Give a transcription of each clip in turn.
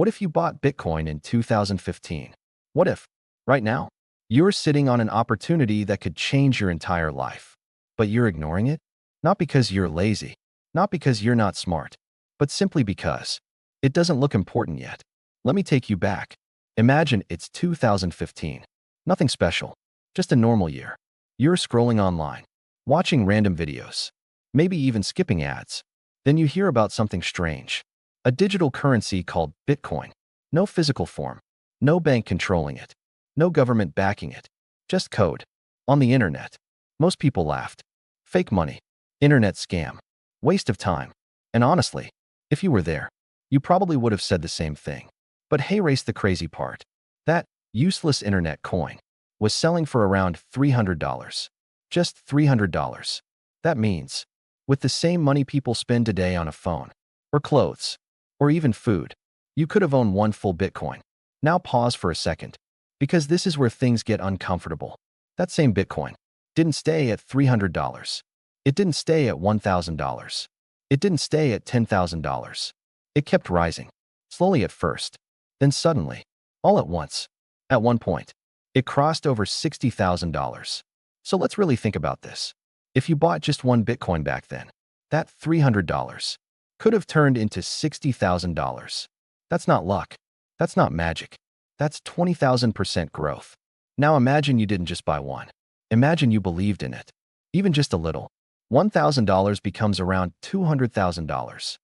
What if you bought Bitcoin in 2015? What if, right now, you're sitting on an opportunity that could change your entire life, but you're ignoring it? Not because you're lazy, not because you're not smart, but simply because it doesn't look important yet. Let me take you back. Imagine it's 2015. Nothing special, just a normal year. You're scrolling online, watching random videos, maybe even skipping ads. Then you hear about something strange. A digital currency called Bitcoin. No physical form, no bank controlling it, no government backing it, just code. On the internet. Most people laughed. Fake money, internet scam, waste of time. And honestly, if you were there, you probably would have said the same thing. But hey, race the crazy part. That useless internet coin was selling for around $300. Just $300. That means, with the same money people spend today on a phone, or clothes, or even food, you could have owned one full Bitcoin. Now pause for a second, because this is where things get uncomfortable. That same Bitcoin didn't stay at $300. It didn't stay at $1,000. It didn't stay at $10,000. It kept rising, slowly at first, then suddenly, all at once. At one point, it crossed over $60,000. So let's really think about this. If you bought just one Bitcoin back then, that $300 could have turned into $60,000. That's not luck. That's not magic. That's 20,000% growth. Now imagine you didn't just buy one. Imagine you believed in it. Even just a little. $1,000 becomes around $200,000.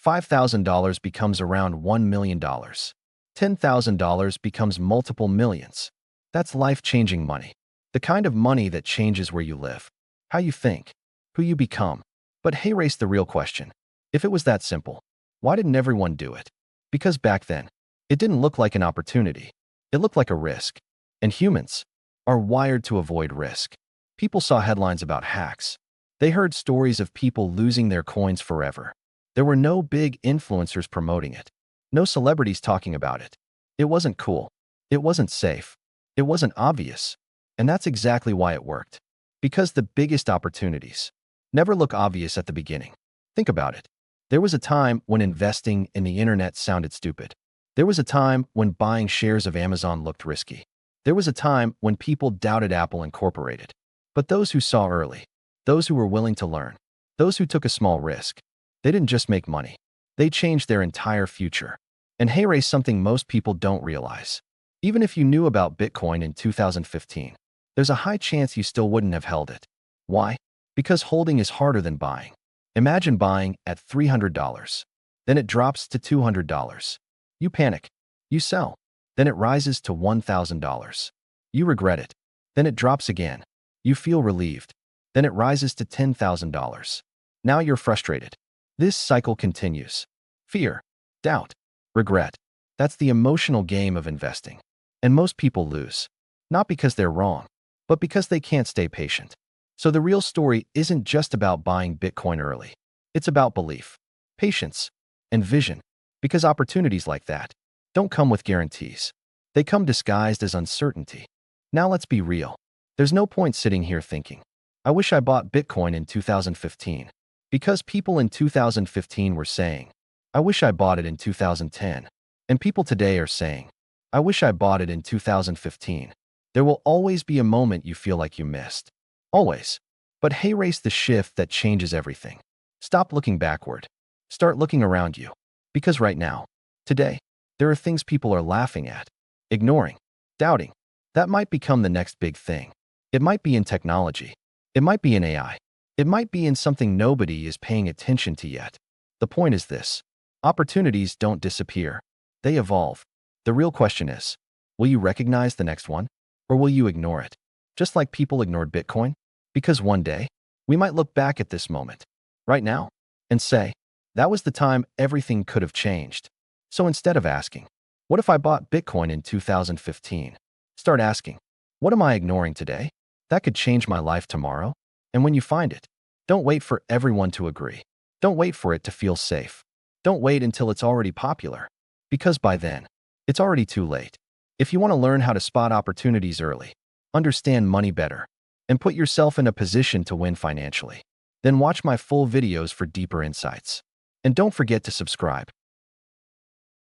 $5,000 becomes around $1 million. $10,000 becomes multiple millions. That's life-changing money. The kind of money that changes where you live, how you think, who you become. But hey, race the real question. If it was that simple, why didn't everyone do it? Because back then, it didn't look like an opportunity. It looked like a risk. And humans are wired to avoid risk. People saw headlines about hacks. They heard stories of people losing their coins forever. There were no big influencers promoting it. No celebrities talking about it. It wasn't cool. It wasn't safe. It wasn't obvious. And that's exactly why it worked. Because the biggest opportunities never look obvious at the beginning. Think about it. There was a time when investing in the internet sounded stupid. There was a time when buying shares of Amazon looked risky. There was a time when people doubted Apple Incorporated. But those who saw early, those who were willing to learn, those who took a small risk, they didn't just make money. They changed their entire future. And hey, race something most people don't realize. Even if you knew about Bitcoin in 2015, there's a high chance you still wouldn't have held it. Why? Because holding is harder than buying. Imagine buying at $300. Then it drops to $200. You panic. You sell. Then it rises to $1,000. You regret it. Then it drops again. You feel relieved. Then it rises to $10,000. Now you're frustrated. This cycle continues. Fear, doubt, regret. That's the emotional game of investing. And most people lose. Not because they're wrong, but because they can't stay patient. So the real story isn't just about buying Bitcoin early. It's about belief, patience, and vision. Because opportunities like that don't come with guarantees. They come disguised as uncertainty. Now let's be real. There's no point sitting here thinking, I wish I bought Bitcoin in 2015. Because people in 2015 were saying, I wish I bought it in 2010. And people today are saying, I wish I bought it in 2015. There will always be a moment you feel like you missed. Always. But hey, race the shift that changes everything. Stop looking backward. Start looking around you. Because right now, today, there are things people are laughing at, ignoring, doubting. That might become the next big thing. It might be in technology. It might be in AI. It might be in something nobody is paying attention to yet. The point is this. Opportunities don't disappear. They evolve. The real question is, will you recognize the next one? Or will you ignore it? Just like people ignored Bitcoin? Because one day, we might look back at this moment, right now, and say, that was the time everything could have changed. So instead of asking, what if I bought Bitcoin in 2015? Start asking, what am I ignoring today? That could change my life tomorrow. And when you find it, don't wait for everyone to agree. Don't wait for it to feel safe. Don't wait until it's already popular. Because by then, it's already too late. If you want to learn how to spot opportunities early, understand money better, and put yourself in a position to win financially, then watch my full videos for deeper insights. And don't forget to subscribe.